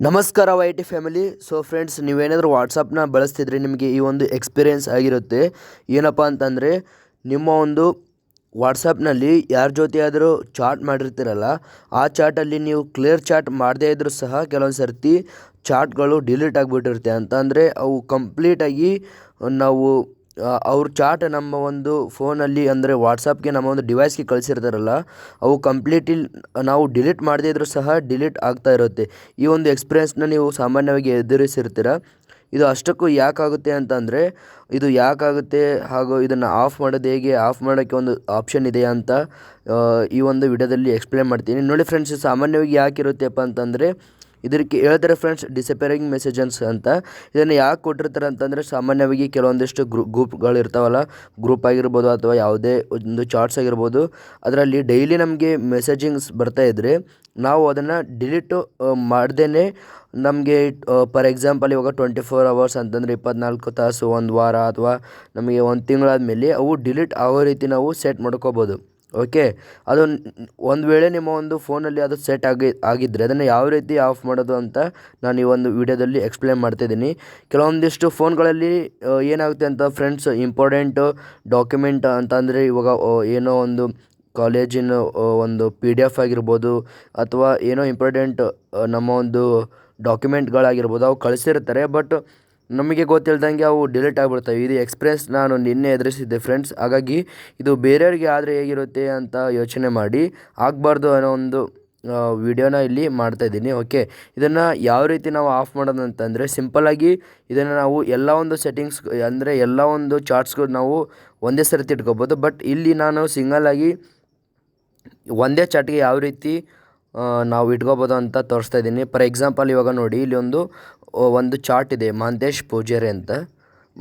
ನಮಸ್ಕಾರ ವೈ.ಟಿ family. So friends, ನೀವೇನಾದರೂ ವಾಟ್ಸಪ್ನ ಬಳಸ್ತಿದ್ರೆ ನಿಮಗೆ ಈ ಒಂದು ಎಕ್ಸ್ಪೀರಿಯೆನ್ಸ್ ಆಗಿರುತ್ತೆ. ಏನಪ್ಪ ಅಂತಂದರೆ, ನಿಮ್ಮ ಒಂದು ವಾಟ್ಸಪ್ನಲ್ಲಿ ಯಾರ ಜೊತೆಯಾದರೂ ಚಾಟ್ ಮಾಡಿರ್ತೀರಲ್ಲ, ಆ ಚಾಟಲ್ಲಿ ನೀವು ಕ್ಲಿಯರ್ ಚಾಟ್ ಮಾಡದೇ ಇದ್ದರೂ ಸಹ ಕೆಲವೊಂದು ಸರ್ತಿ ಚಾಟ್ಗಳು ಡಿಲೀಟ್ ಆಗಿಬಿಟ್ಟಿರುತ್ತೆ. ಅಂತಂದರೆ ಅವು ಕಂಪ್ಲೀಟಾಗಿ ನಾವು ಅವ್ರ ಚಾಟ್ ನಮ್ಮ ಒಂದು ಫೋನಲ್ಲಿ ಅಂದರೆ ವಾಟ್ಸಪ್ಗೆ ನಮ್ಮ ಒಂದು ಡಿವೈಸ್ಗೆ ಕಳಿಸಿರ್ತಾರಲ್ಲ, ಅವು ಕಂಪ್ಲೀಟ್ಲಿ ನಾವು ಡಿಲೀಟ್ ಮಾಡದೇ ಇದ್ದರೂ ಸಹ ಡಿಲೀಟ್ ಆಗ್ತಾ ಇರುತ್ತೆ. ಈ ಒಂದು ಎಕ್ಸ್ಪೀರಿಯೆನ್ಸ್ನ ನೀವು ಸಾಮಾನ್ಯವಾಗಿ ಎದುರಿಸಿರ್ತೀರ. ಇದು ಅಷ್ಟಕ್ಕೂ ಯಾಕಾಗುತ್ತೆ ಅಂತಂದರೆ, ಇದು ಯಾಕಾಗುತ್ತೆ ಹಾಗೂ ಇದನ್ನು ಆಫ್ ಮಾಡೋದು ಹೇಗೆ, ಆಫ್ ಮಾಡೋಕ್ಕೆ ಒಂದು ಆಪ್ಷನ್ ಇದೆಯಾ ಅಂತ ಈ ಒಂದು ವಿಡಿಯೋದಲ್ಲಿ ಎಕ್ಸ್ಪ್ಲೇನ್ ಮಾಡ್ತೀನಿ. ನೋಡಿ ಫ್ರೆಂಡ್ಸ್, ಸಾಮಾನ್ಯವಾಗಿ ಯಾಕಿರುತ್ತೆಪ್ಪ ಅಂತಂದರೆ, ಇದಕ್ಕೆ ಹೇಳ್ತಾರೆ ಫ್ರೆಂಡ್ಸ್ ಡಿಸಪೇರಿಂಗ್ ಮೆಸೇಜಸ್ ಅಂತ. ಇದನ್ನು ಯಾಕೆ ಕೊಟ್ಟಿರ್ತಾರೆ ಅಂತಂದರೆ, ಸಾಮಾನ್ಯವಾಗಿ ಕೆಲವೊಂದಿಷ್ಟು ಗ್ರೂಪ್ಗಳು ಇರ್ತಾವಲ್ಲ, ಗ್ರೂಪ್ ಆಗಿರ್ಬೋದು ಅಥವಾ ಯಾವುದೇ ಒಂದು ಚಾಟ್ಸ್ ಆಗಿರ್ಬೋದು, ಅದರಲ್ಲಿ ಡೈಲಿ ನಮಗೆ ಮೆಸೇಜಿಂಗ್ಸ್ ಬರ್ತಾಯಿದ್ರೆ ನಾವು ಅದನ್ನು ಡಿಲೀಟು ಮಾಡ್ದೇ ನಮಗೆ ಫಾರ್ ಎಕ್ಸಾಂಪಲ್ ಇವಾಗ 24 ಅವರ್ಸ್ ಅಂತಂದರೆ 24 ತಾಸು, ಒಂದು ವಾರ ಅಥವಾ ನಮಗೆ ಒಂದು ತಿಂಗಳಾದಮೇಲೆ ಅವು ಡಿಲೀಟ್ ಆಗೋ ರೀತಿ ನಾವು ಸೆಟ್ ಮಾಡ್ಕೋಬೋದು. ಓಕೆ, ಅದು ಒಂದು ವೇಳೆ ನಿಮ್ಮ ಒಂದು ಫೋನಲ್ಲಿ ಅದು ಸೆಟ್ ಆಗಿದ್ದರೆ ಅದನ್ನು ಯಾವ ರೀತಿ ಆಫ್ ಮಾಡೋದು ಅಂತ ನಾನು ಈ ಒಂದು ವಿಡಿಯೋದಲ್ಲಿ ಎಕ್ಸ್ಪ್ಲೇನ್ ಮಾಡ್ತಾಯಿದ್ದೀನಿ. ಕೆಲವೊಂದಿಷ್ಟು ಫೋನ್ಗಳಲ್ಲಿ ಏನಾಗುತ್ತೆ ಅಂತ ಫ್ರೆಂಡ್ಸ್, ಇಂಪಾರ್ಟೆಂಟು ಡಾಕ್ಯುಮೆಂಟ್ ಅಂತಂದರೆ ಇವಾಗ ಏನೋ ಒಂದು ಕಾಲೇಜಿನ ಒಂದು PDF ಆಗಿರ್ಬೋದು ಅಥವಾ ಏನೋ ಇಂಪಾರ್ಟೆಂಟ್ ನಮ್ಮ ಒಂದು ಡಾಕ್ಯುಮೆಂಟ್ಗಳಾಗಿರ್ಬೋದು, ಅವು ಕಳಿಸಿರ್ತಾರೆ. ಬಟ್ ನಮಗೆ ಗೊತ್ತಿಲ್ದಂಗೆ ಅವು ಡಿಲೀಟ್ ಆಗಿಬಿಡ್ತವೆ. ಇದು ಎಕ್ಸ್ಪೀರಿಯೆನ್ಸ್ ನಾನು ನಿನ್ನೆ ಎದುರಿಸಿದ್ದೆ ಫ್ರೆಂಡ್ಸ್. ಹಾಗಾಗಿ ಇದು ಬೇರೆಯವ್ರಿಗೆ ಆದರೆ ಹೇಗಿರುತ್ತೆ ಅಂತ ಯೋಚನೆ ಮಾಡಿ ಆಗಬಾರ್ದು ಅನ್ನೋ ಒಂದು ವಿಡಿಯೋನ ಇಲ್ಲಿ ಮಾಡ್ತಾಯಿದ್ದೀನಿ. ಓಕೆ, ಇದನ್ನು ಯಾವ ರೀತಿ ನಾವು ಆಫ್ ಮಾಡೋದು ಅಂತಂದರೆ, ಸಿಂಪಲ್ಲಾಗಿ ಇದನ್ನು ನಾವು ಎಲ್ಲ ಒಂದು ಸೆಟ್ಟಿಂಗ್ಸ್ ಅಂದರೆ ಎಲ್ಲ ಒಂದು ಚಾರ್ಟ್ಸ್ಗಳು ನಾವು ಒಂದೇ ಸರ್ತಿ ಇಟ್ಕೋಬೋದು. ಬಟ್ ಇಲ್ಲಿ ನಾನು ಸಿಂಗಲ್ಲಾಗಿ ಒಂದೇ ಚಾಟ್ಗೆ ಯಾವ ರೀತಿ ನಾವು ಇಟ್ಕೋಬೋದು ಅಂತ ತೋರಿಸ್ತಾ ಇದ್ದೀನಿ. ಫಾರ್ ಎಕ್ಸಾಂಪಲ್ ಇವಾಗ ನೋಡಿ, ಇಲ್ಲಿ ಒಂದು ಚಾರ್ಟ್ ಇದೆ, ಮಹಂತೇಶ್ ಪೂಜಾರಿ ಅಂತ,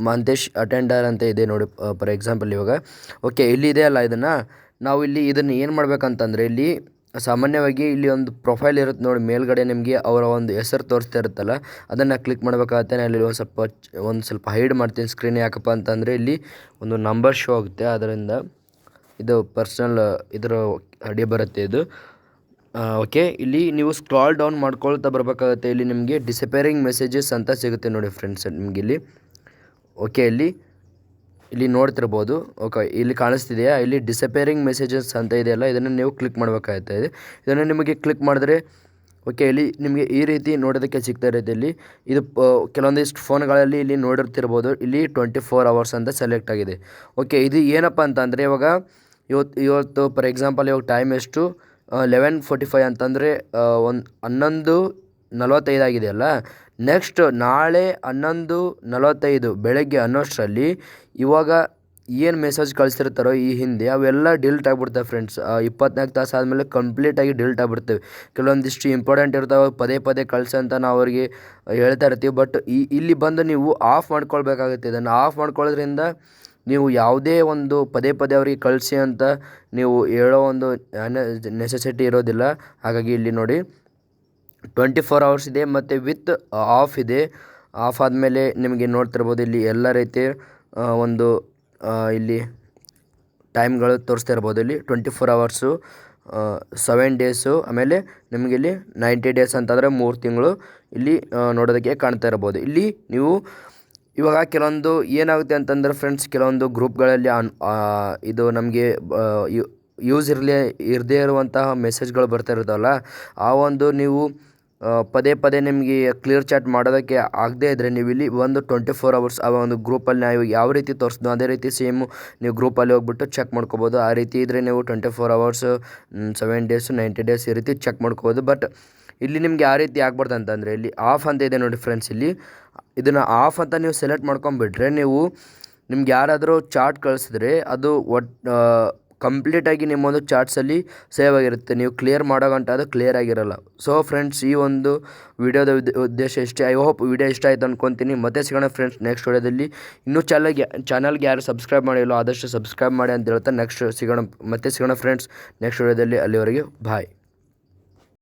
ಮಹಂತೇಶ್ ಅಟೆಂಡರ್ ಅಂತ ಇದೆ ನೋಡಿ. ಫಾರ್ ಎಕ್ಸಾಂಪಲ್ ಇವಾಗ ಓಕೆ, ಇಲ್ಲಿ ಇದೆ ಅಲ್ಲ, ನಾವು ಇದನ್ನು ಏನು ಮಾಡಬೇಕಂತಂದರೆ, ಇಲ್ಲಿ ಸಾಮಾನ್ಯವಾಗಿ ಇಲ್ಲಿ ಒಂದು ಪ್ರೊಫೈಲ್ ಇರುತ್ತೆ ನೋಡಿ, ಮೇಲ್ಗಡೆ ನಿಮಗೆ ಅವರ ಒಂದು ಹೆಸರು ತೋರಿಸ್ತಾ ಇರುತ್ತಲ್ಲ, ಅದನ್ನು ಕ್ಲಿಕ್ ಮಾಡಬೇಕಾಗತ್ತೆ. ನಾನು ಇಲ್ಲಿ ಒಂದು ಸ್ವಲ್ಪ ಹೈಡ್ ಮಾಡ್ತೀನಿ ಸ್ಕ್ರೀನ್. ಯಾಕಪ್ಪ ಅಂತಂದರೆ ಇಲ್ಲಿ ಒಂದು ನಂಬರ್ ಶೋ ಆಗುತ್ತೆ, ಅದರಿಂದ ಇದು ಪರ್ಸ್ನಲ್ ಇದರ ಅಡಿ ಬರುತ್ತೆ ಇದು. ಓಕೆ, ಇಲ್ಲಿ ನೀವು ಸ್ಕ್ರಾಲ್ ಡೌನ್ ಮಾಡ್ಕೊಳ್ತಾ ಬರಬೇಕಾಗುತ್ತೆ. ಇಲ್ಲಿ ನಿಮಗೆ ಡಿಸಪೇರಿಂಗ್ ಮೆಸೇಜಸ್ ಅಂತ ಸಿಗುತ್ತೆ ನೋಡಿ ಫ್ರೆಂಡ್ಸ್ ನಿಮಗೆ ಇಲ್ಲಿ. ಓಕೆ, ಇಲ್ಲಿ ನೋಡ್ತಿರ್ಬೋದು. ಓಕೆ, ಇಲ್ಲಿ ಕಾಣಿಸ್ತಿದೆಯಾ, ಇಲ್ಲಿ ಡಿಸಪೇರಿಂಗ್ ಮೆಸೇಜಸ್ ಅಂತ ಇದೆಯಲ್ಲ, ಇದನ್ನು ನೀವು ಕ್ಲಿಕ್ ಮಾಡಬೇಕಾಗುತ್ತೆ. ಇದನ್ನು ನಿಮಗೆ ಕ್ಲಿಕ್ ಮಾಡಿದ್ರೆ ಓಕೆ, ಇಲ್ಲಿ ನಿಮಗೆ ಈ ರೀತಿ ನೋಡೋದಕ್ಕೆ ಸಿಗ್ತಾ ಇರುತ್ತೆ. ಇದು ಕೆಲವೊಂದಿಷ್ಟು ಫೋನ್ಗಳಲ್ಲಿ ಇಲ್ಲಿ ನೋಡಿರ್ತಿರ್ಬೋದು, ಇಲ್ಲಿ 24 ಅವರ್ಸ್ ಅಂತ ಸೆಲೆಕ್ಟ್ ಆಗಿದೆ. ಓಕೆ, ಇದು ಏನಪ್ಪ ಅಂತಂದರೆ, ಇವಾಗ ಇವತ್ತು ಫಾರ್ ಎಕ್ಸಾಂಪಲ್ ಇವಾಗ ಟೈಮ್ ಎಷ್ಟು 11:45 ಅಂತಂದರೆ 11:45 ಆಗಿದೆಯಲ್ಲ. ನೆಕ್ಸ್ಟ್ ನಾಳೆ 11:45 ಬೆಳಗ್ಗೆ ಅನ್ನೋಷ್ಟರಲ್ಲಿ ಇವಾಗ ಏನು ಮೆಸೇಜ್ ಕಳಿಸಿರ್ತಾರೋ ಈ ಹಿಂದೆ ಅವೆಲ್ಲ ಡಿಲೀಟ್ ಆಗಿಬಿಡ್ತವೆ ಫ್ರೆಂಡ್ಸ್. 24 ತಾಸು ಆದಮೇಲೆ ಕಂಪ್ಲೀಟಾಗಿ ಡಿಲೀಟ್ ಆಗಿಬಿಡ್ತೇವೆ. ಕೆಲವೊಂದಿಷ್ಟು ಇಂಪಾರ್ಟೆಂಟ್ ಇರ್ತಾವೆ, ಪದೇ ಪದೇ ಕಳಿಸಂತ ನಾವು ಅವ್ರಿಗೆ ಹೇಳ್ತಾ ಇರ್ತೀವಿ. ಬಟ್ ಇಲ್ಲಿ ಬಂದು ನೀವು ಆಫ್ ಮಾಡ್ಕೊಳ್ಬೇಕಾಗುತ್ತೆ. ಇದನ್ನು ಆಫ್ ಮಾಡ್ಕೊಳ್ಳೋದ್ರಿಂದ ನೀವು ಯಾವುದೇ ಒಂದು ಪದೇ ಪದೇ ಅವರಿಗೆ ಕಳಿಸಿ ಅಂತ ನೀವು ಹೇಳೋ ಒಂದು ನೆಸೆಸಿಟಿ ಇರೋದಿಲ್ಲ. ಹಾಗಾಗಿ ಇಲ್ಲಿ ನೋಡಿ 24 ಅವರ್ಸ್ ಇದೆ ಮತ್ತು ವಿತ್ ಆಫ್ ಇದೆ. ಆಫ್ ಆದಮೇಲೆ ನಿಮಗೆ ನೋಡ್ತಿರ್ಬೋದು, ಇಲ್ಲಿ ಎಲ್ಲ ರೀತಿ ಒಂದು ಇಲ್ಲಿ ಟೈಮ್ಗಳು ತೋರಿಸ್ತಾ ಇರ್ಬೋದು. ಇಲ್ಲಿ 24 ಅವರ್ಸು, 7 ಡೇಸು, ಆಮೇಲೆ ನಿಮಗೆ ಇಲ್ಲಿ 90 ಡೇಸ್ ಅಂತಂದರೆ 3 ತಿಂಗಳು ಇಲ್ಲಿ ನೋಡೋದಕ್ಕೆ ಕಾಣ್ತಾ ಇರ್ಬೋದು. ಇಲ್ಲಿ ನೀವು ಇವಾಗ ಕೆಲವೊಂದು ಏನಾಗುತ್ತೆ ಅಂತಂದರೆ ಫ್ರೆಂಡ್ಸ್, ಕೆಲವೊಂದು ಗ್ರೂಪ್ಗಳಲ್ಲಿ ಇದು ನಮಗೆ ಇರದೇ ಇರುವಂತಹ ಮೆಸೇಜ್ಗಳು ಬರ್ತಾ ಇರ್ತಾವಲ್ಲ, ಆ ಒಂದು ನೀವು ಪದೇ ಪದೇ ನಿಮಗೆ ಕ್ಲಿಯರ್ ಚಾಟ್ ಮಾಡೋದಕ್ಕೆ ಆಗದೇ ಇದ್ದರೆ ನೀವು ಇಲ್ಲಿ ಒಂದು 24 ಅವರ್ಸ್ ಆ ಒಂದು ಗ್ರೂಪಲ್ಲಿ ನಾವು ಯಾವ ರೀತಿ ತೋರಿಸ್ದೋ ಅದೇ ರೀತಿ ಸೇಮು ನೀವು ಗ್ರೂಪಲ್ಲಿ ಹೋಗ್ಬಿಟ್ಟು ಚೆಕ್ ಮಾಡ್ಕೋಬೋದು. ಆ ರೀತಿ ಇದ್ದರೆ ನೀವು 24 ಅವರ್ಸು, 7 ಡೇಸು, 90 ಡೇಸ್ ಈ ರೀತಿ ಚೆಕ್ ಮಾಡ್ಕೋಬೋದು. ಬಟ್ ಇಲ್ಲಿ ನಿಮಗೆ ಆ ರೀತಿ ಆಗ್ಬಾರ್ದು ಅಂತಂದರೆ ಇಲ್ಲಿ ಆಫ್ ಅಂತ ಇದೆ ನೋಡಿ ಫ್ರೆಂಡ್ಸ್. ಇಲ್ಲಿ ಇದನ್ನು ಆಫ್ ಅಂತ ನೀವು ಸೆಲೆಕ್ಟ್ ಮಾಡ್ಕೊಂಬಿಟ್ರೆ, ನೀವು ನಿಮ್ಗೆ ಯಾರಾದರೂ ಚಾಟ್ ಕಳಿಸಿದ್ರೆ ಅದು ಕಂಪ್ಲೀಟಾಗಿ ನಿಮ್ಮೊಂದು ಚಾಟ್ಸಲ್ಲಿ ಸೇವ್ ಆಗಿರುತ್ತೆ. ನೀವು ಕ್ಲಿಯರ್ ಮಾಡೋ ಗಂಟ ಅದು ಕ್ಲಿಯರ್ ಆಗಿರೋಲ್ಲ. ಸೊ ಫ್ರೆಂಡ್ಸ್, ಈ ಒಂದು ವಿಡಿಯೋದ ಉದ್ದೇಶ ಇಷ್ಟೇ. ಐ ಹೋಪ್ ವಿಡಿಯೋ ಇಷ್ಟ ಆಯಿತು ಅಂದ್ಕೊತೀನಿ. ಮತ್ತೆ ಸಿಗೋಣ ಫ್ರೆಂಡ್ಸ್ ನೆಕ್ಸ್ಟ್ ವಿಡಿಯೋದಲ್ಲಿ. ಇನ್ನೂ ಚಾನಲ್ಗೆ ಯಾರು ಸಬ್ಸ್ಕ್ರೈಬ್ ಮಾಡಿಲ್ಲ ಆದಷ್ಟು ಸಬ್ಸ್ಕ್ರೈಬ್ ಮಾಡಿ ಅಂತ ಹೇಳ್ತಾ ಮತ್ತೆ ಸಿಗೋಣ ಫ್ರೆಂಡ್ಸ್ ನೆಕ್ಸ್ಟ್ ವಿಡಿಯೋದಲ್ಲಿ. ಅಲ್ಲಿವರೆಗೆ ಬಾಯ್.